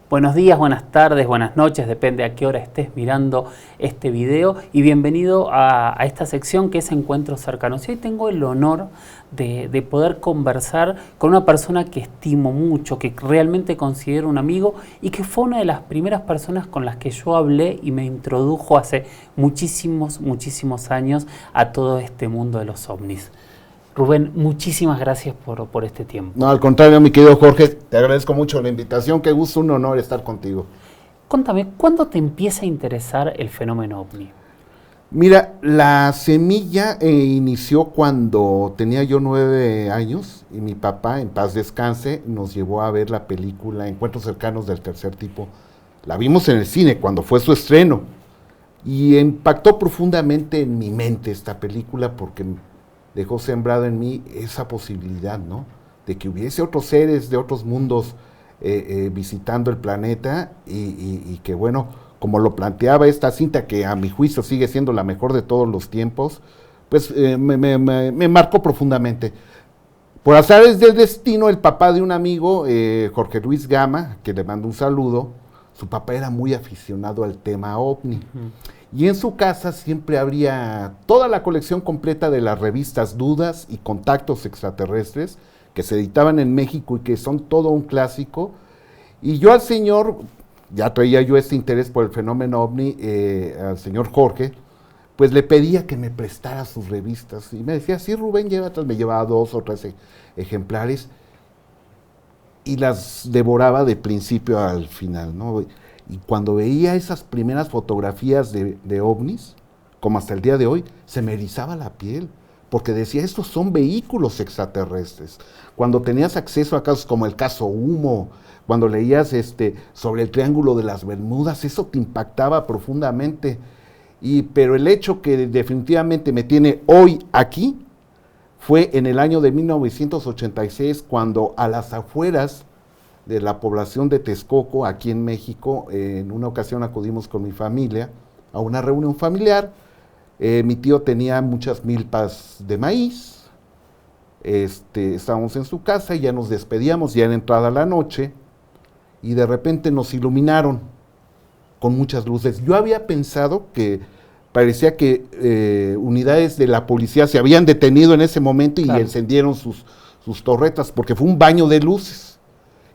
Buenos días, buenas tardes, buenas noches, depende a qué hora estés mirando este video, y bienvenido a esta sección que es Encuentros Cercanos. Y hoy tengo el honor de poder conversar con una persona que estimo mucho, que realmente considero un amigo y que fue una de las primeras personas con las que yo hablé y me introdujo hace muchísimos años a todo este mundo de los ovnis. Rubén, muchísimas gracias por este tiempo. No, al contrario, mi querido Jorge, te agradezco mucho la invitación, qué gusto, un honor estar contigo. Contame, ¿cuándo te empieza a interesar el fenómeno ovni? Mira, la semilla inició cuando tenía yo 9 años y mi papá, en paz descanse, nos llevó a ver la película Encuentros Cercanos del Tercer Tipo. La vimos en el cine cuando fue su estreno y impactó profundamente en mi mente esta película porque dejó sembrado en mí esa posibilidad, ¿no? De que hubiese otros seres de otros mundos visitando el planeta y que, bueno, como lo planteaba esta cinta, que a mi juicio sigue siendo la mejor de todos los tiempos, pues me marcó profundamente. Por azares del destino, el papá de un amigo, Jorge Luis Gama, que le mando un saludo, su papá era muy aficionado al tema ovni. Y en su casa siempre habría toda la colección completa de las revistas Dudas y Contactos Extraterrestres que se editaban en México y que son todo un clásico. Y yo al señor, ya traía yo este interés por el fenómeno ovni, al señor Jorge, pues le pedía que me prestara sus revistas. Y me decía, sí, Rubén, llévatelas. Me llevaba 2 o 3 ejemplares y las devoraba de principio al final, ¿no? Y cuando veía esas primeras fotografías de ovnis, como hasta el día de hoy, se me erizaba la piel, porque decía, estos son vehículos extraterrestres. Cuando tenías acceso a casos como el caso Humo, cuando leías sobre el Triángulo de las Bermudas, eso te impactaba profundamente. Pero el hecho que definitivamente me tiene hoy aquí, fue en el año de 1986, cuando a las afueras de la población de Texcoco, aquí en México, en una ocasión acudimos con mi familia a una reunión familiar. Mi tío tenía muchas milpas de maíz, estábamos en su casa y ya nos despedíamos, ya en entrada la noche, y de repente nos iluminaron con muchas luces. Yo había pensado que parecía que unidades de la policía se habían detenido en ese momento y claro, encendieron sus torretas, porque fue un baño de luces.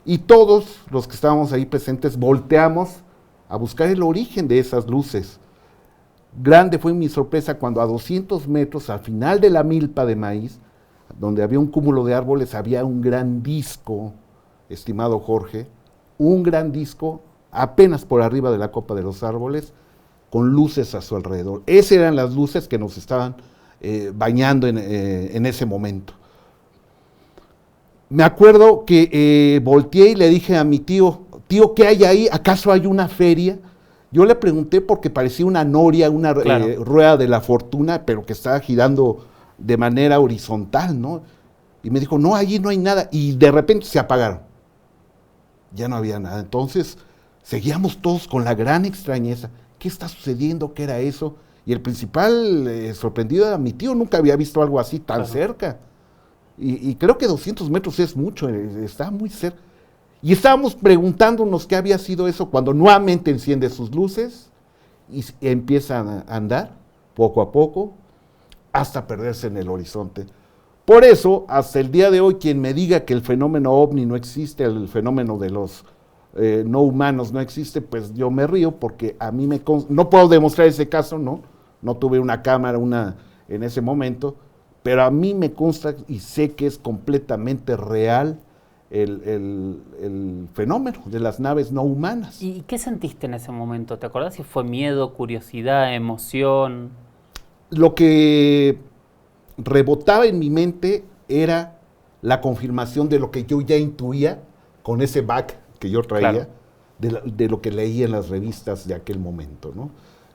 Y todos los que estábamos ahí presentes volteamos a buscar el origen de esas luces. Grande fue mi sorpresa cuando a 200 metros, al final de la milpa de maíz, donde había un cúmulo de árboles, había un gran disco, estimado Jorge, un gran disco apenas por arriba de la copa de los árboles, con luces a su alrededor. Esas eran las luces que nos estaban bañando en ese momento. Me acuerdo que volteé y le dije a mi tío, ¿qué hay ahí? ¿Acaso hay una feria? Yo le pregunté porque parecía una noria, una claro, rueda de la fortuna, pero que estaba girando de manera horizontal, ¿no? Y me dijo, no, allí no hay nada. Y de repente se apagaron. Ya no había nada. Entonces, seguíamos todos con la gran extrañeza. ¿Qué está sucediendo? ¿Qué era eso? Y el principal sorprendido era mi tío, nunca había visto algo así tan claro, cerca. Y creo que 200 metros es mucho, está muy cerca. Y estábamos preguntándonos qué había sido eso cuando nuevamente enciende sus luces y empieza a andar poco a poco hasta perderse en el horizonte. Por eso, hasta el día de hoy, quien me diga que el fenómeno ovni no existe, el fenómeno de los no humanos no existe, pues yo me río porque a mí no puedo demostrar ese caso, no tuve una cámara en ese momento, pero a mí me consta y sé que es completamente real el fenómeno de las naves no humanas. ¿Y qué sentiste en ese momento? ¿Te acordás si fue miedo, curiosidad, emoción? Lo que rebotaba en mi mente era la confirmación de lo que yo ya intuía con ese back que yo traía, claro, de lo que leía en las revistas de aquel momento, ¿no?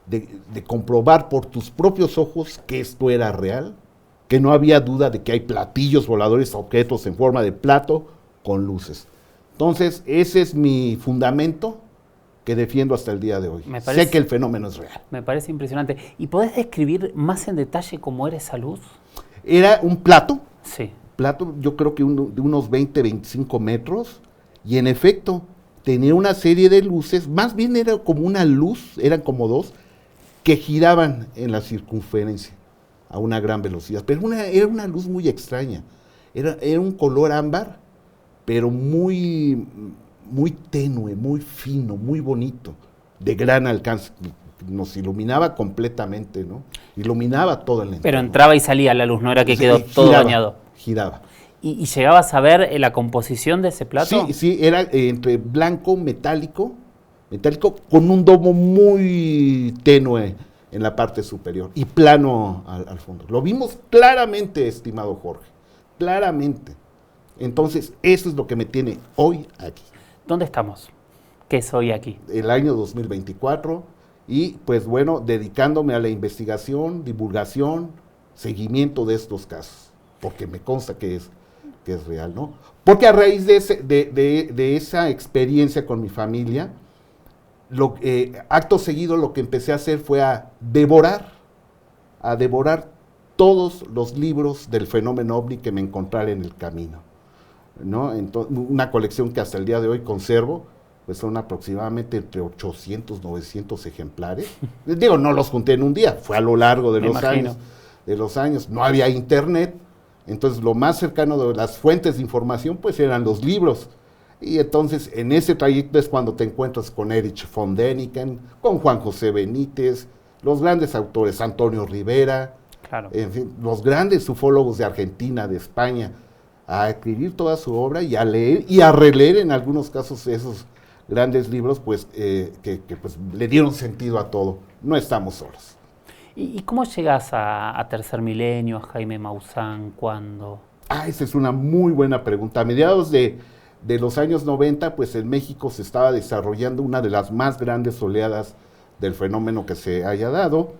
De comprobar por tus propios ojos que esto era real, que no había duda de que hay platillos voladores, objetos en forma de plato con luces. Entonces, ese es mi fundamento que defiendo hasta el día de hoy. Sé que el fenómeno es real. Me parece impresionante. ¿Y podés describir más en detalle cómo era esa luz? Era un plato, sí, plato, yo creo que de unos 20, 25 metros, y en efecto, tenía una serie de luces, más bien era como una luz, eran como dos, que giraban en la circunferencia a una gran velocidad, pero era una luz muy extraña, era un color ámbar, pero muy, muy tenue, muy fino, muy bonito, de gran alcance, nos iluminaba completamente, ¿no? Iluminaba todo el entorno. Pero entraba y salía la luz, no era que Sí, quedó todo dañado. Giraba. ¿Y llegabas a ver la composición de ese plato? Sí, sí, era entre blanco, metálico, con un domo muy tenue en la parte superior y plano al fondo. Lo vimos claramente, estimado Jorge, claramente. Entonces, eso es lo que me tiene hoy aquí. ¿Dónde estamos? ¿Qué es hoy aquí? El año 2024 y, pues bueno, dedicándome a la investigación, divulgación, seguimiento de estos casos, porque me consta que es real, ¿no? Porque a raíz de esa experiencia con mi familia, acto seguido lo que empecé a hacer fue a devorar todos los libros del fenómeno ovni que me encontrara en el camino, ¿no? Entonces, una colección que hasta el día de hoy conservo, pues son aproximadamente entre 800, 900 ejemplares. Digo, no los junté en un día, fue a lo largo de los años. No había internet, entonces lo más cercano de las fuentes de información pues eran los libros. Y entonces en ese trayecto es cuando te encuentras con Erich von Däniken, con Juan José Benítez, los grandes autores, Antonio Rivera, claro, en fin, los grandes ufólogos de Argentina, de España, a adquirir toda su obra y a leer y a releer en algunos casos esos grandes libros, pues que pues, le dieron sentido a todo. No estamos solos. ¿Y cómo llegas a Tercer Milenio, a Jaime Maussan? ¿Cuándo? Esa es una muy buena pregunta. A mediados de los años 90, pues en México se estaba desarrollando una de las más grandes oleadas del fenómeno que se haya dado.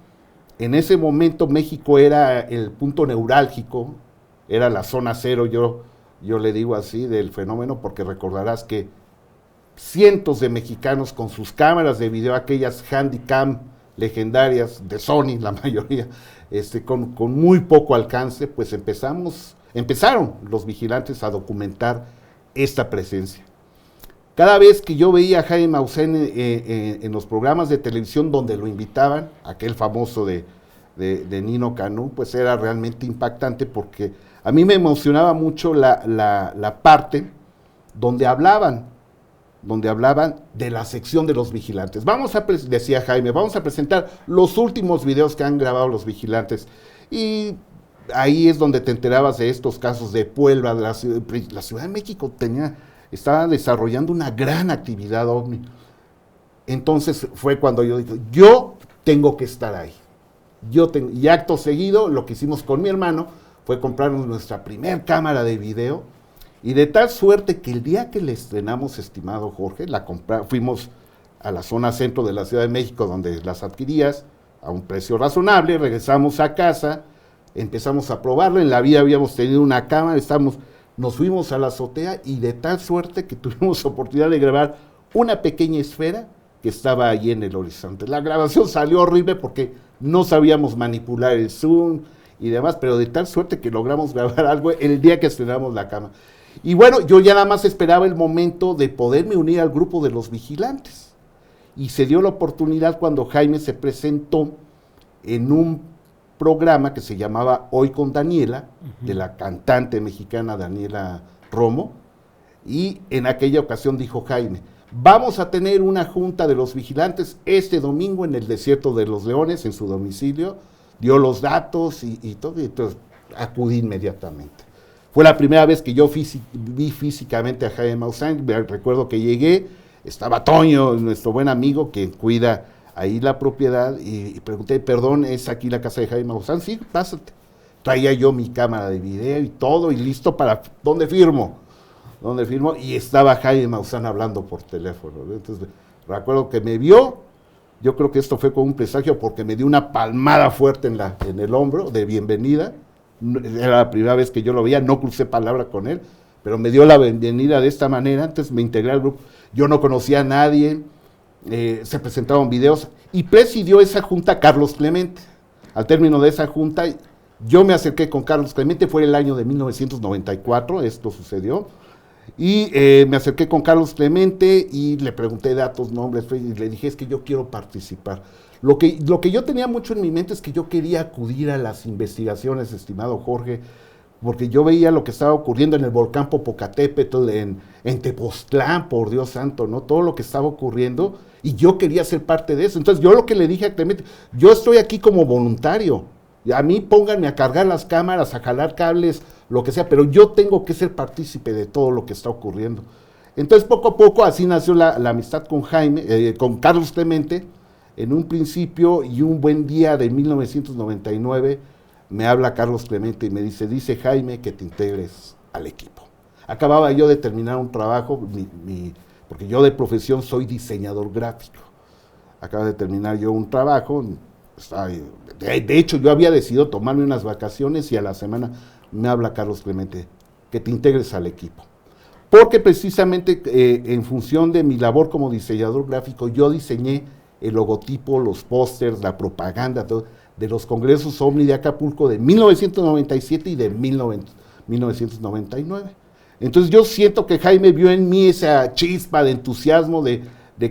En ese momento México era el punto neurálgico, era la zona cero, yo le digo así, del fenómeno, porque recordarás que cientos de mexicanos con sus cámaras de video, aquellas Handycam legendarias de Sony, la mayoría, con muy poco alcance, pues empezaron los vigilantes a documentar esta presencia. Cada vez que yo veía a Jaime Maussan en los programas de televisión donde lo invitaban, aquel famoso de Nino Canú, pues era realmente impactante porque a mí me emocionaba mucho la parte donde hablaban de la sección de los vigilantes. Decía Jaime, vamos a presentar los últimos videos que han grabado los vigilantes. Y ahí es donde te enterabas de estos casos de Puebla, la Ciudad de México estaba desarrollando una gran actividad ovni. Entonces fue cuando yo dije, yo tengo que estar ahí. Y acto seguido, lo que hicimos con mi hermano fue comprarnos nuestra primer cámara de video. Y de tal suerte que el día que le estrenamos, estimado Jorge, fuimos a la zona centro de la Ciudad de México, donde las adquirías a un precio razonable, regresamos a casa, empezamos a probarla, en la vida habíamos tenido una cámara, nos fuimos a la azotea y de tal suerte que tuvimos oportunidad de grabar una pequeña esfera que estaba allí en el horizonte. La grabación salió horrible porque no sabíamos manipular el zoom y demás, pero de tal suerte que logramos grabar algo el día que estrenamos la cámara. Y bueno, yo ya nada más esperaba el momento de poderme unir al grupo de los vigilantes. Y se dio la oportunidad cuando Jaime se presentó en un programa que se llamaba Hoy con Daniela, de la cantante mexicana Daniela Romo, y en aquella ocasión dijo Jaime, vamos a tener una junta de los vigilantes este domingo en el Desierto de los Leones, en su domicilio, dio los datos y todo, y entonces acudí inmediatamente. Fue la primera vez que yo vi físicamente a Jaime Maussan. Recuerdo que llegué, estaba Toño, nuestro buen amigo que cuida ahí la propiedad, y pregunté, perdón, ¿es aquí la casa de Jaime Maussan? Sí, pásate. Traía yo mi cámara de video y todo, y listo para, ¿dónde firmo? Y estaba Jaime Maussan hablando por teléfono. Entonces, recuerdo que me vio, yo creo que esto fue con un presagio porque me dio una palmada fuerte en el hombro de bienvenida. Era la primera vez que yo lo veía, no crucé palabra con él, pero me dio la bienvenida de esta manera. Entonces me integré al grupo, yo no conocía a nadie, se presentaron videos y presidió esa junta Carlos Clemente. Al término de esa junta Yo me acerqué con Carlos Clemente, fue el año de 1994, esto sucedió, y me acerqué con Carlos Clemente y le pregunté datos, nombres, y le dije, es que yo quiero participar. Lo que yo tenía mucho en mi mente es que yo quería acudir a las investigaciones, estimado Jorge, porque yo veía lo que estaba ocurriendo en el volcán Popocatépetl, en Tepoztlán, por Dios santo, ¿no? Todo lo que estaba ocurriendo, y yo quería ser parte de eso. Entonces yo lo que le dije a Clemente, yo estoy aquí como voluntario, y a mí pónganme a cargar las cámaras, a jalar cables, lo que sea, pero yo tengo que ser partícipe de todo lo que está ocurriendo. Entonces poco a poco así nació la amistad con con Carlos Clemente, en un principio, y un buen día de 1999, me habla Carlos Clemente y me dice Jaime que te integres al equipo. Acababa yo de terminar un trabajo, porque yo de profesión soy diseñador gráfico. Acaba de terminar yo un trabajo, de hecho yo había decidido tomarme unas vacaciones y a la semana me habla Carlos Clemente, que te integres al equipo. Porque precisamente en función de mi labor como diseñador gráfico, yo diseñé el logotipo, los pósters, la propaganda, todo, de los congresos OVNI de Acapulco de 1997 y de 1999. Entonces yo siento que Jaime vio en mí esa chispa de entusiasmo de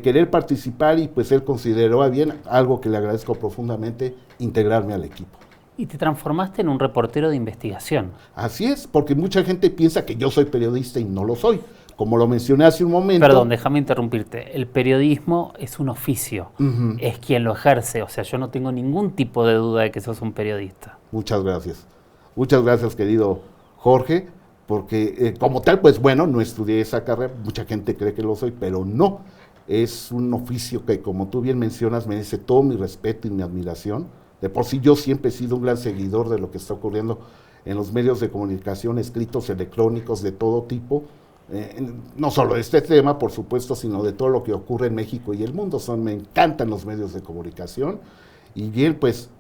querer participar, y pues él consideró a bien, algo que le agradezco profundamente, integrarme al equipo. Y te transformaste en un reportero de investigación. Así es, porque mucha gente piensa que yo soy periodista y no lo soy. Como lo mencioné hace un momento. Perdón, déjame interrumpirte. El periodismo es un oficio, es quien lo ejerce. O sea, yo no tengo ningún tipo de duda de que sos un periodista. Muchas gracias. Muchas gracias, querido Jorge, porque como tal, pues bueno, no estudié esa carrera, mucha gente cree que lo soy, pero no. Es un oficio que, como tú bien mencionas, merece todo mi respeto y mi admiración. De por sí yo siempre he sido un gran seguidor de lo que está ocurriendo en los medios de comunicación, escritos, electrónicos, de todo tipo. No solo de este tema, por supuesto, sino de todo lo que ocurre en México y el mundo. Me encantan los medios de comunicación. Y bien, pues,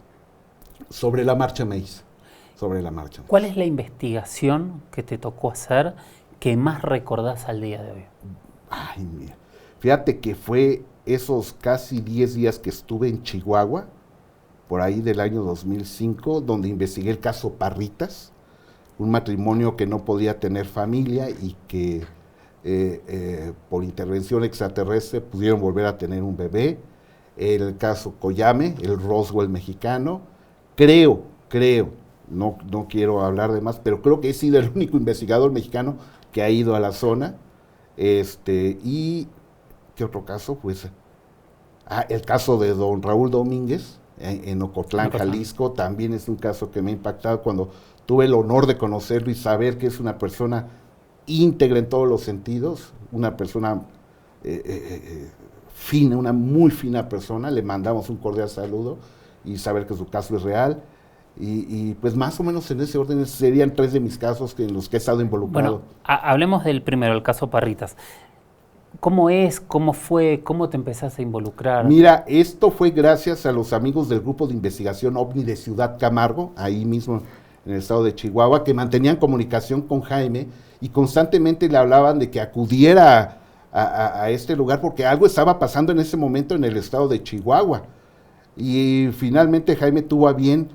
sobre la marcha me hice. Sobre la marcha. ¿Cuál es la investigación que te tocó hacer que más recordás al día de hoy? Ay, mira. Fíjate que fue esos casi 10 días que estuve en Chihuahua, por ahí del año 2005, donde investigué el caso Parritas, un matrimonio que no podía tener familia y que por intervención extraterrestre pudieron volver a tener un bebé. El caso Coyame, el Roswell mexicano. Creo, no quiero hablar de más, pero creo que he sido el único investigador mexicano que ha ido a la zona. Y ¿qué otro caso? Pues el caso de don Raúl Domínguez en Ocotlán, Jalisco, también es un caso que me ha impactado cuando tuve el honor de conocerlo y saber que es una persona íntegra en todos los sentidos, una persona fina, una muy fina persona. Le mandamos un cordial saludo y saber que su caso es real. Y pues más o menos en ese orden serían 3 de mis casos en los que he estado involucrado. Bueno, hablemos del primero, el caso Parritas. ¿Cómo es? ¿Cómo fue? ¿Cómo te empezaste a involucrar? Mira, esto fue gracias a los amigos del grupo de investigación OVNI de Ciudad Camargo, ahí mismo en el estado de Chihuahua, que mantenían comunicación con Jaime y constantemente le hablaban de que acudiera a este lugar porque algo estaba pasando en ese momento en el estado de Chihuahua. Y finalmente Jaime tuvo a bien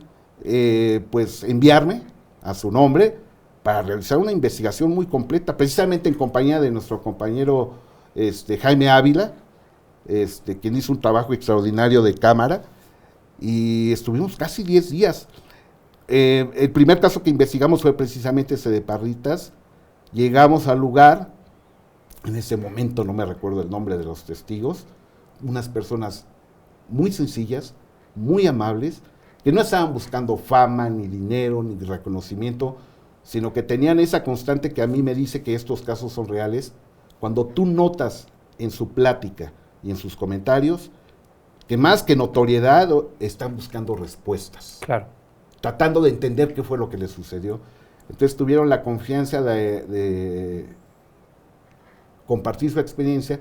pues enviarme a su nombre para realizar una investigación muy completa, precisamente en compañía de nuestro compañero Jaime Ávila, quien hizo un trabajo extraordinario de cámara, y estuvimos casi 10 días. El primer caso que investigamos fue precisamente ese de Parritas. Llegamos al lugar, en ese momento no me recuerdo el nombre de los testigos, unas personas muy sencillas, muy amables, que no estaban buscando fama, ni dinero, ni reconocimiento, sino que tenían esa constante que a mí me dice que estos casos son reales, cuando tú notas en su plática y en sus comentarios que más que notoriedad están buscando respuestas. Claro. Tratando de entender qué fue lo que les sucedió. Entonces tuvieron la confianza de compartir su experiencia,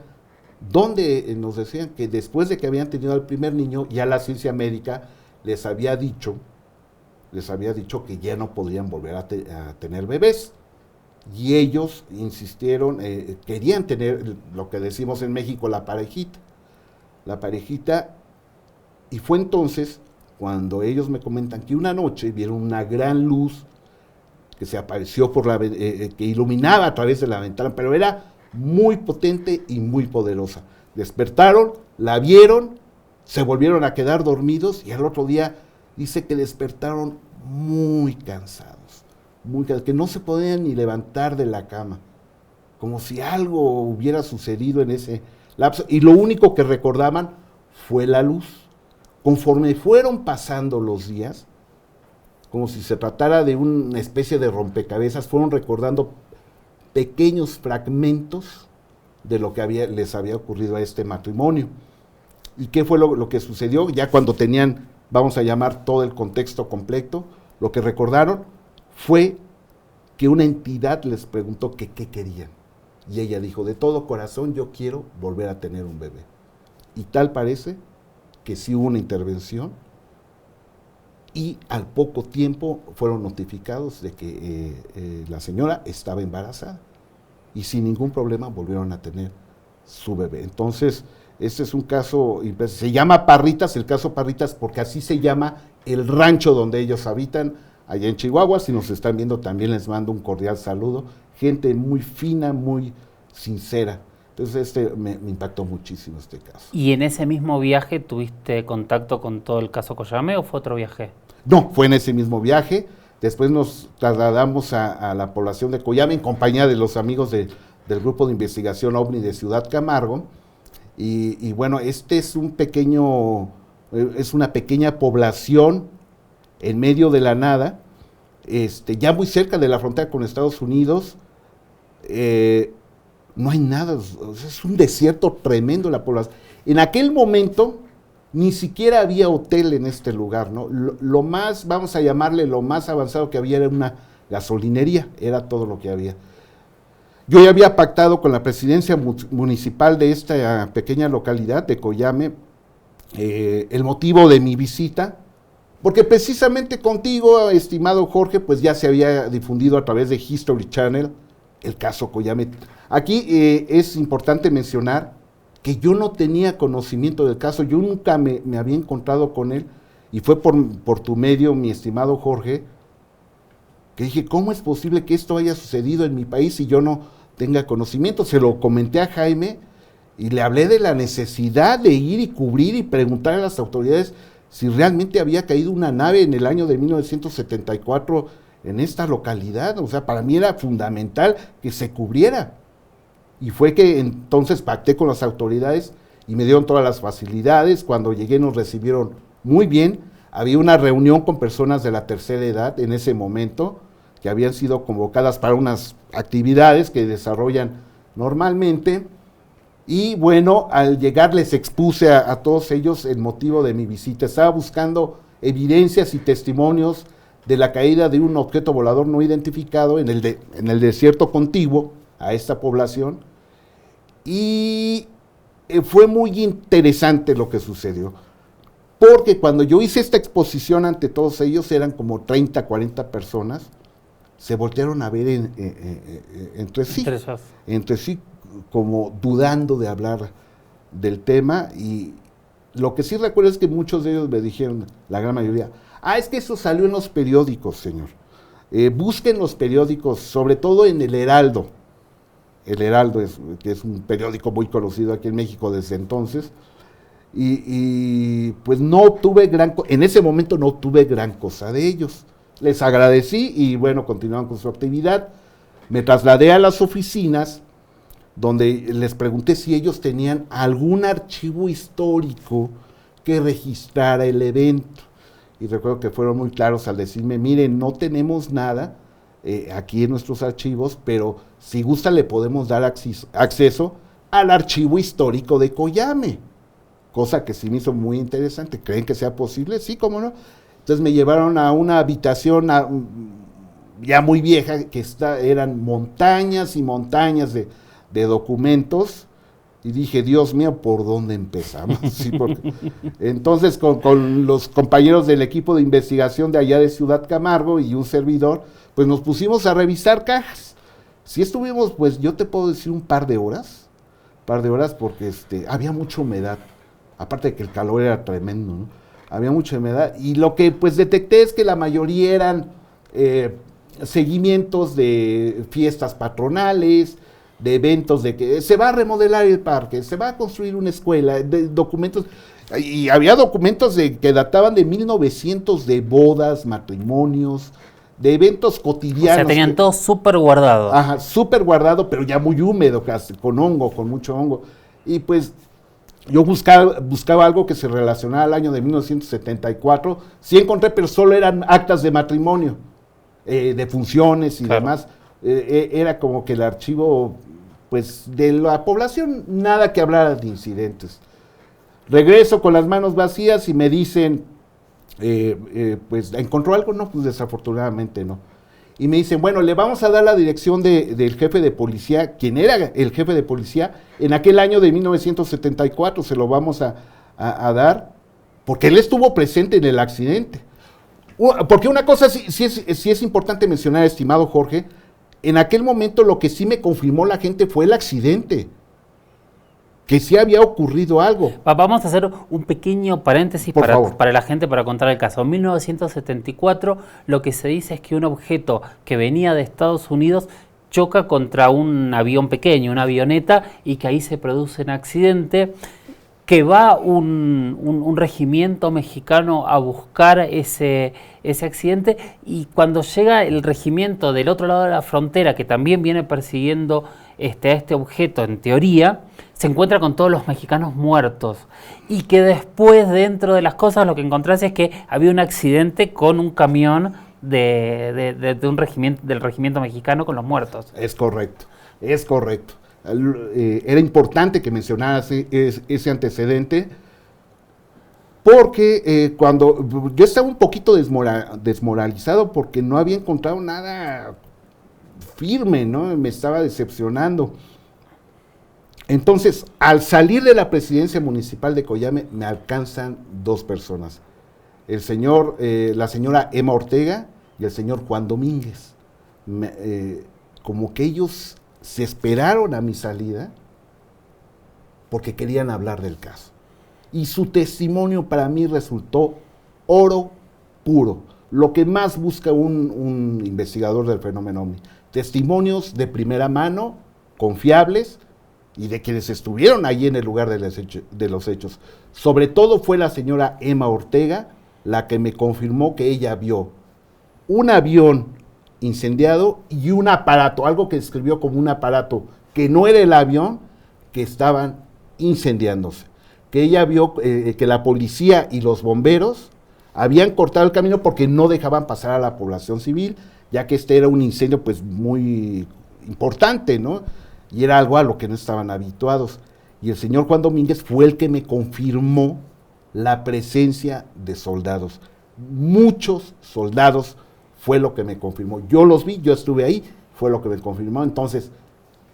donde nos decían que después de que habían tenido al primer niño, ya la ciencia médica les había dicho que ya no podían volver a tener bebés. Y ellos insistieron, querían tener lo que decimos en México, la parejita. Y fue entonces cuando ellos me comentan que una noche vieron una gran luz que se apareció que iluminaba a través de la ventana, pero era muy potente y muy poderosa. Despertaron, la vieron, se volvieron a quedar dormidos y al otro día dice que despertaron muy cansados, que no se podían ni levantar de la cama, como si algo hubiera sucedido en ese lapso, y lo único que recordaban fue la luz. Conforme fueron pasando los días, como si se tratara de una especie de rompecabezas, fueron recordando pequeños fragmentos de lo que les había ocurrido a este matrimonio. ¿Y qué fue lo que sucedió? Ya cuando tenían, vamos a llamar todo el contexto completo, lo que recordaron fue que una entidad les preguntó que qué querían. Y ella dijo, de todo corazón yo quiero volver a tener un bebé. Y tal parece que sí hubo una intervención y al poco tiempo fueron notificados de que la señora estaba embarazada y sin ningún problema volvieron a tener su bebé. Entonces, este es un caso, se llama Parritas, el caso Parritas, porque así se llama el rancho donde ellos habitan, allá en Chihuahua. Si nos están viendo, también les mando un cordial saludo. Gente muy fina, muy sincera. Entonces, me impactó muchísimo este caso. ¿Y en ese mismo viaje tuviste contacto con todo el caso Coyame o fue otro viaje? No, fue en ese mismo viaje. Después nos trasladamos a la población de Coyame en compañía de los amigos del Grupo de Investigación OVNI de Ciudad Camargo. Y bueno, este es es una pequeña población en medio de la nada, ya muy cerca de la frontera con Estados Unidos. No hay nada, es un desierto tremendo la población. En aquel momento ni siquiera había hotel en este lugar, ¿no? Lo más, vamos a llamarle, lo más avanzado que había era una gasolinería, era todo lo que había. Yo ya había pactado con la presidencia municipal de esta pequeña localidad de Coyame el motivo de mi visita, porque precisamente contigo, estimado Jorge, pues ya se había difundido a través de History Channel el caso Coyame. Aquí es importante mencionar que yo no tenía conocimiento del caso, yo nunca me había encontrado con él, y fue por tu medio, mi estimado Jorge, que dije, ¿cómo es posible que esto haya sucedido en mi país y yo no tenga conocimiento? Se lo comenté a Jaime y le hablé de la necesidad de ir y cubrir y preguntar a las autoridades si realmente había caído una nave en el año de 1974 en esta localidad. O sea, para mí era fundamental que se cubriera. Y fue que entonces pacté con las autoridades y me dieron todas las facilidades. Cuando llegué nos recibieron muy bien. Había una reunión con personas de la tercera edad en ese momento, que habían sido convocadas para unas actividades que desarrollan normalmente. Y bueno, al llegar les expuse a todos ellos el motivo de mi visita. Estaba buscando evidencias y testimonios de la caída de un objeto volador no identificado en el desierto contiguo a esta población. Y fue muy interesante lo que sucedió, porque cuando yo hice esta exposición ante todos ellos, eran como 30, 40 personas, se voltearon a ver entre sí, como dudando de hablar del tema. Y lo que sí recuerdo es que muchos de ellos me dijeron, la gran mayoría, es que eso salió en los periódicos, señor. Busquen los periódicos, sobre todo en el Heraldo. El Heraldo que es un periódico muy conocido aquí en México desde entonces. Y pues no obtuve en ese momento no obtuve gran cosa de ellos. Les agradecí y bueno, continuaron con su actividad. Me trasladé a las oficinas donde les pregunté si ellos tenían algún archivo histórico que registrara el evento. Y recuerdo que fueron muy claros al decirme, miren, no tenemos nada aquí en nuestros archivos, pero si gusta le podemos dar acceso al archivo histórico de Coyame. Cosa que sí me hizo muy interesante. ¿Creen que sea posible? Sí, cómo no. Entonces me llevaron a una habitación ya muy vieja, que eran montañas y montañas de documentos, y dije, Dios mío, ¿por dónde empezamos? Sí, entonces con los compañeros del equipo de investigación de allá de Ciudad Camargo y un servidor, pues nos pusimos a revisar cajas. Sí estuvimos, pues yo te puedo decir un par de horas porque había mucha humedad, aparte de que el calor era tremendo, ¿no? había mucha humedad. Y lo que pues detecté es que la mayoría eran seguimientos de fiestas patronales, de eventos de que se va a remodelar el parque, se va a construir una escuela, de documentos, y había documentos que databan de 1900 de bodas, matrimonios, de eventos cotidianos. O sea, tenían todo súper guardado. Ajá, súper guardado, pero ya muy húmedo, casi, con hongo, con mucho hongo. Y pues yo buscaba algo que se relacionara al año de 1974, sí encontré, pero solo eran actas de matrimonio, de funciones y demás. Era como que el archivo, pues, de la población, nada que hablara de incidentes. Regreso con las manos vacías y me dicen, pues, ¿encontró algo? No, pues desafortunadamente no. Y me dicen, bueno, le vamos a dar la dirección del jefe de policía, quien era el jefe de policía en aquel año de 1974, se lo vamos a dar, porque él estuvo presente en el accidente. Porque una cosa sí es importante mencionar, estimado Jorge, en aquel momento lo que sí me confirmó la gente fue el accidente, que sí había ocurrido algo. Vamos a hacer un pequeño paréntesis para la gente, para contar el caso. En 1974 lo que se dice es que un objeto que venía de Estados Unidos choca contra un avión pequeño, una avioneta, y que ahí se produce un accidente, que va un regimiento mexicano a buscar ese accidente, y cuando llega el regimiento del otro lado de la frontera, que también viene persiguiendo a este objeto, en teoría, se encuentra con todos los mexicanos muertos, y que después, dentro de las cosas, lo que encontrás es que había un accidente con un camión del regimiento mexicano con los muertos. Es correcto, es correcto. Era importante que mencionaras ese antecedente, porque cuando yo estaba un poquito desmoralizado porque no había encontrado nada firme, ¿no? Me estaba decepcionando. Entonces, al salir de la presidencia municipal de Coyame, me alcanzan dos personas, la señora Emma Ortega y el señor Juan Domínguez. Como que ellos se esperaron a mi salida porque querían hablar del caso. Y su testimonio para mí resultó oro puro, lo que más busca un investigador del fenómeno OVNI. Testimonios de primera mano, confiables, y de quienes estuvieron allí en el lugar de los hechos. Sobre todo fue la señora Emma Ortega la que me confirmó que ella vio un avión incendiado y un aparato, algo que describió como un aparato que no era el avión, que estaban incendiándose. Que ella vio que la policía y los bomberos habían cortado el camino porque no dejaban pasar a la población civil, ya que este era un incendio pues muy importante, ¿no? Y era algo a lo que no estaban habituados. Y el señor Juan Domínguez fue el que me confirmó la presencia de soldados. Muchos soldados fue lo que me confirmó. Yo los vi, yo estuve ahí, fue lo que me confirmó. Entonces,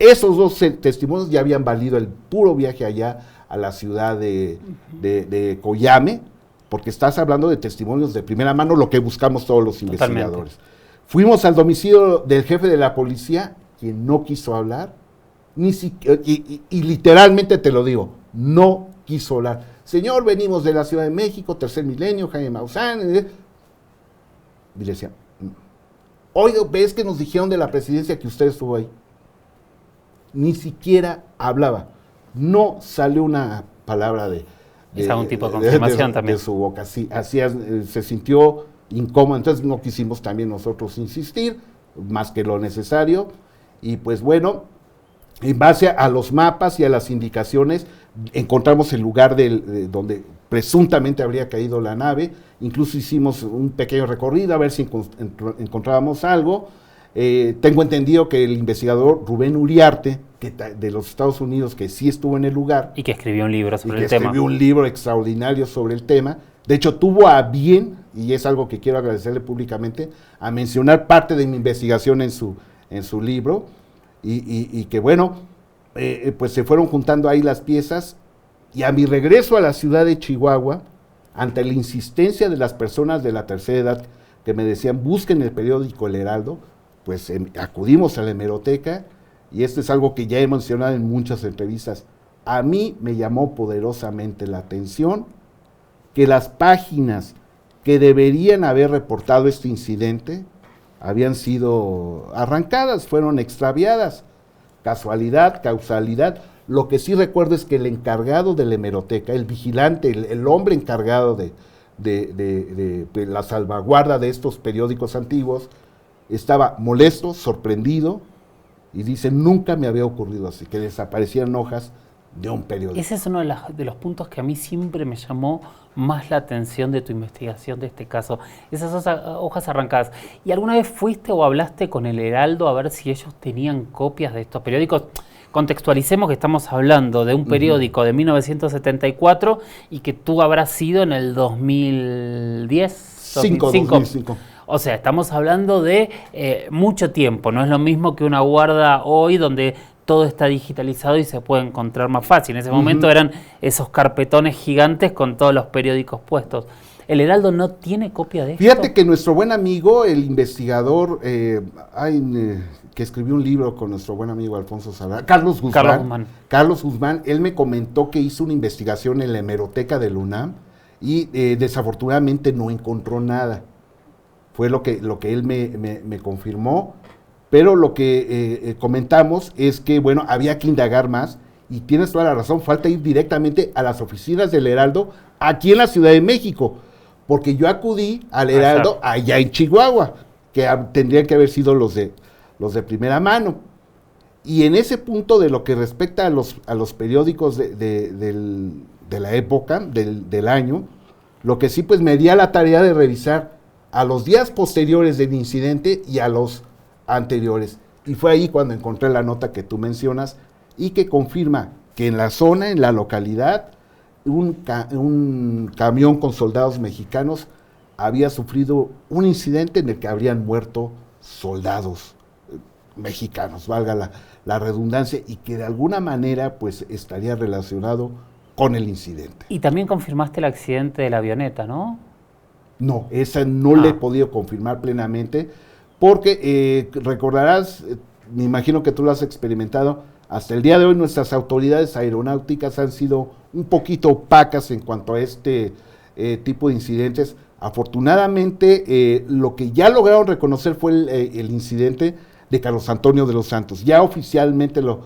esos dos testimonios ya habían valido el puro viaje allá a la ciudad de Coyame, porque estás hablando de testimonios de primera mano, lo que buscamos todos los investigadores. Totalmente. Fuimos al domicilio del jefe de la policía, quien no quiso hablar, y literalmente te lo digo, no quiso hablar. Señor, venimos de la Ciudad de México, Tercer Milenio, Jaime Maussan. Y le decía, oiga, ¿ves que nos dijeron de la presidencia que usted estuvo ahí? Ni siquiera hablaba. No salió una palabra es algún tipo de confirmación también de su boca. Sí, así se sintió incómodo, entonces no quisimos también nosotros insistir, más que lo necesario. Y pues bueno, en base a los mapas y a las indicaciones, encontramos el lugar donde presuntamente habría caído la nave. Incluso hicimos un pequeño recorrido a ver si encontrábamos algo. Tengo entendido que el investigador Rubén Uriarte, de los Estados Unidos, que sí estuvo en el lugar. Y que escribió un libro sobre el tema. Escribió un libro extraordinario sobre el tema. De hecho, tuvo a bien, y es algo que quiero agradecerle públicamente, a mencionar parte de mi investigación en su libro. Y que bueno, pues se fueron juntando ahí las piezas, y a mi regreso a la ciudad de Chihuahua, ante la insistencia de las personas de la tercera edad que me decían, busquen el periódico El Heraldo, pues acudimos a la hemeroteca, y esto es algo que ya he mencionado en muchas entrevistas. A mí me llamó poderosamente la atención que las páginas que deberían haber reportado este incidente habían sido arrancadas, fueron extraviadas. Casualidad, causalidad. Lo que sí recuerdo es que el encargado de la hemeroteca, el vigilante, el hombre encargado de la salvaguarda de estos periódicos antiguos, estaba molesto, sorprendido, y dice, nunca me había ocurrido así, que desaparecieran hojas de un periódico. Ese es uno de los puntos que a mí siempre me llamó más la atención de tu investigación de este caso, esas hojas arrancadas. ¿Y alguna vez fuiste o hablaste con el Heraldo a ver si ellos tenían copias de estos periódicos? Contextualicemos que estamos hablando de un periódico de 1974 y que tú habrás sido en el 2010. 2005. O sea, estamos hablando de mucho tiempo, no es lo mismo que una guarda hoy donde todo está digitalizado y se puede encontrar más fácil. En ese momento eran esos carpetones gigantes con todos los periódicos puestos. ¿El Heraldo no tiene copia de esto? Fíjate que nuestro buen amigo, el investigador, que escribió un libro con nuestro buen amigo Alfonso Salazar, Carlos Guzmán, él me comentó que hizo una investigación en la hemeroteca del UNAM y desafortunadamente no encontró nada. Fue lo que él me confirmó, pero lo que comentamos es que, bueno, había que indagar más, y tienes toda la razón, falta ir directamente a las oficinas del Heraldo, aquí en la Ciudad de México, porque yo acudí al Heraldo allá en Chihuahua, que tendrían que haber sido los de primera mano. Y en ese punto, de lo que respecta a los periódicos de la época, del año, lo que sí, pues me di a la tarea de revisar a los días posteriores del incidente y a los anteriores. Y fue ahí cuando encontré la nota que tú mencionas y que confirma que en la zona, en la localidad, un camión con soldados mexicanos había sufrido un incidente en el que habrían muerto soldados mexicanos, valga la redundancia, y que de alguna manera pues estaría relacionado con el incidente. Y también confirmaste el accidente de la avioneta, ¿no? No, esa no le he podido confirmar plenamente, porque recordarás, me imagino que tú lo has experimentado, hasta el día de hoy nuestras autoridades aeronáuticas han sido un poquito opacas en cuanto a este tipo de incidentes. Afortunadamente, lo que ya lograron reconocer fue el incidente de Carlos Antonio de los Santos. Ya oficialmente lo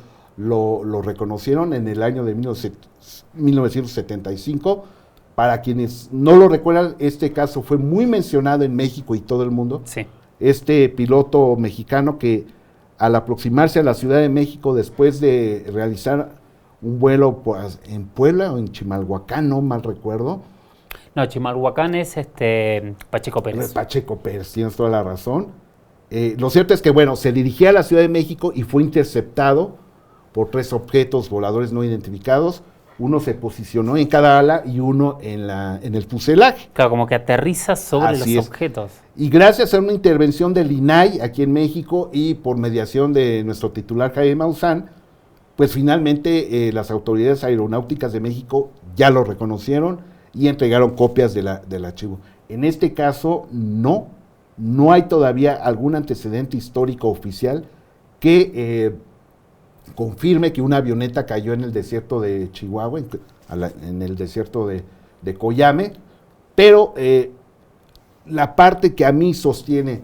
reconocieron en el año de 1975. Para quienes no lo recuerdan, este caso fue muy mencionado en México y todo el mundo. Sí. Este piloto mexicano que al aproximarse a la Ciudad de México después de realizar un vuelo pues, en Puebla o en Chimalhuacán, no mal recuerdo. No, Chimalhuacán es Pacheco Pérez. Pacheco Pérez, tienes toda la razón. Lo cierto es que, bueno, se dirigía a la Ciudad de México y fue interceptado por 3 objetos voladores no identificados. Uno se posicionó en cada ala y uno en el fuselaje. Claro, como que aterriza sobre Así los es. objetos. Y gracias a una intervención del INAI aquí en México y por mediación de nuestro titular Jaime Maussan, pues finalmente las autoridades aeronáuticas de México ya lo reconocieron y entregaron copias del archivo. En este caso no hay todavía algún antecedente histórico oficial que confirme que una avioneta cayó en el desierto de Chihuahua, en el desierto de Coyame, pero la parte que a mí sostiene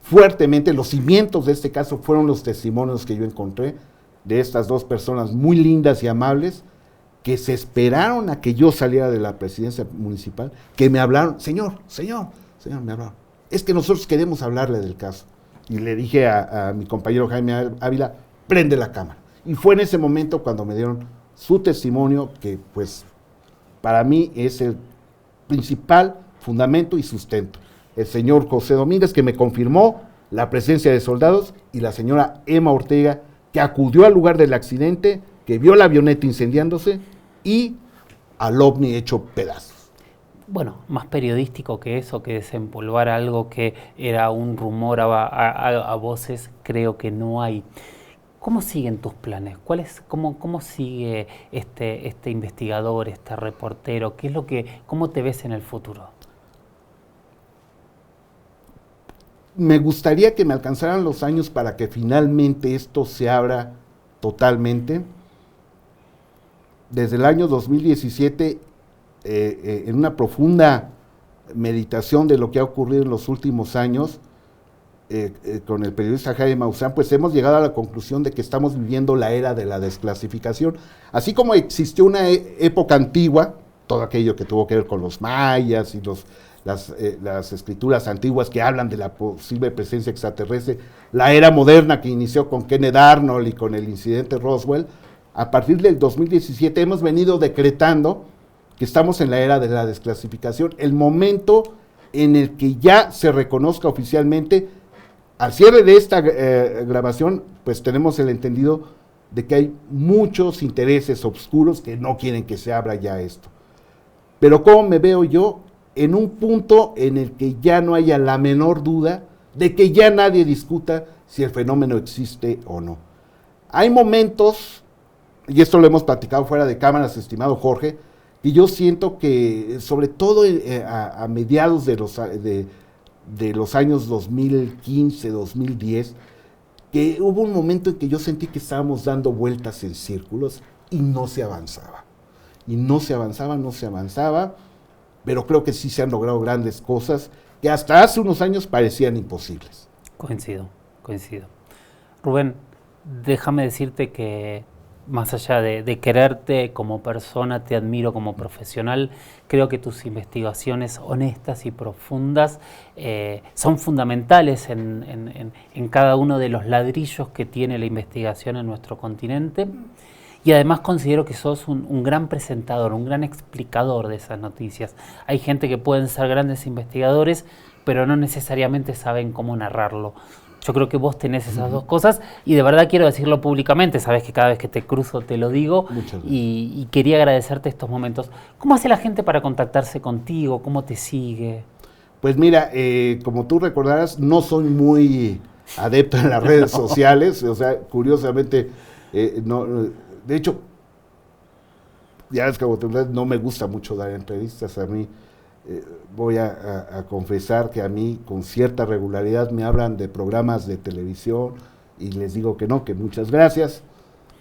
fuertemente los cimientos de este caso fueron los testimonios que yo encontré de estas 2 personas muy lindas y amables que se esperaron a que yo saliera de la presidencia municipal, que me hablaron, señor, me hablaron, es que nosotros queremos hablarle del caso. Y le dije a mi compañero Jaime Ávila, prende la cámara. Y fue en ese momento cuando me dieron su testimonio, que pues para mí es el principal fundamento y sustento. El señor José Domínguez, que me confirmó la presencia de soldados, y la señora Emma Ortega, que acudió al lugar del accidente, que vio la avioneta incendiándose y al ovni hecho pedazos. Bueno, más periodístico que eso, que desempolvar algo que era un rumor a voces, creo que no hay. ¿Cómo siguen tus planes? ¿Cómo sigue este investigador, este reportero? ¿Cómo te ves en el futuro? Me gustaría que me alcanzaran los años para que finalmente esto se abra totalmente. Desde el año 2017 en una profunda meditación de lo que ha ocurrido en los últimos años, con el periodista Jaime Maussan, pues hemos llegado a la conclusión de que estamos viviendo la era de la desclasificación. Así como existió una época antigua, todo aquello que tuvo que ver con los mayas y las escrituras antiguas que hablan de la posible presencia extraterrestre, la era moderna que inició con Kenneth Arnold y con el incidente Roswell, a partir del 2017 hemos venido decretando que estamos en la era de la desclasificación, el momento en el que ya se reconozca oficialmente. Al cierre de esta grabación, pues tenemos el entendido de que hay muchos intereses oscuros que no quieren que se abra ya esto. Pero ¿cómo me veo yo? En un punto en el que ya no haya la menor duda de que ya nadie discuta si el fenómeno existe o no. Hay momentos, y esto lo hemos platicado fuera de cámaras, estimado Jorge, y yo siento que, sobre todo a mediados de los años 2015, 2010, que hubo un momento en que yo sentí que estábamos dando vueltas en círculos y no se avanzaba. Y no se avanzaba, pero creo que sí se han logrado grandes cosas que hasta hace unos años parecían imposibles. Coincido. Rubén, déjame decirte que más allá de quererte como persona, te admiro como profesional. Creo que tus investigaciones honestas y profundas son fundamentales en cada uno de los ladrillos que tiene la investigación en nuestro continente. Y además considero que sos un gran presentador, un gran explicador de esas noticias. Hay gente que pueden ser grandes investigadores, pero no necesariamente saben cómo narrarlo. Yo creo que vos tenés esas dos cosas y de verdad quiero decirlo públicamente, sabes que cada vez que te cruzo te lo digo y quería agradecerte estos momentos. ¿Cómo hace la gente para contactarse contigo? ¿Cómo te sigue? Pues mira, como tú recordarás, no soy muy adepto en las redes sociales, o sea, curiosamente, no, de hecho, ya ves que no me gusta mucho dar entrevistas. A mí, voy a confesar que a mí con cierta regularidad me hablan de programas de televisión y les digo que no, que muchas gracias,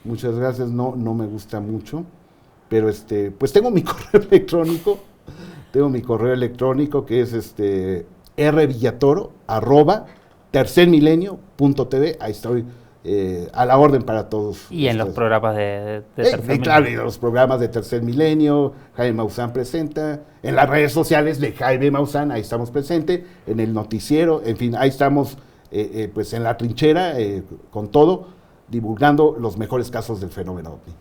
no me gusta mucho, pero pues tengo mi correo electrónico, que es rvillatoro@tercermilenio.tv. Ahí estoy a la orden para todos. Y en los programas de Tercer Milenio. Claro, y en los programas de Tercer Milenio, Jaime Maussan presenta, en las redes sociales de Jaime Maussan, ahí estamos presentes, en el noticiero, en fin, ahí estamos pues en la trinchera, con todo, divulgando los mejores casos del fenómeno OVNI.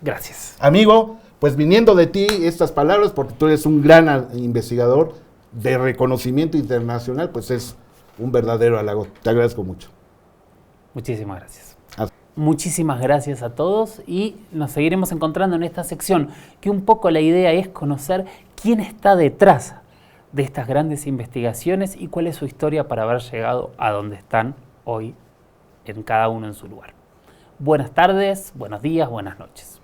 Gracias. Amigo, pues viniendo de ti estas palabras, porque tú eres un gran investigador de reconocimiento internacional, pues es un verdadero halago. Te agradezco mucho. Muchísimas gracias. Muchísimas gracias a todos y nos seguiremos encontrando en esta sección, que un poco la idea es conocer quién está detrás de estas grandes investigaciones y cuál es su historia para haber llegado a donde están hoy, en cada uno en su lugar. Buenas tardes, buenos días, buenas noches.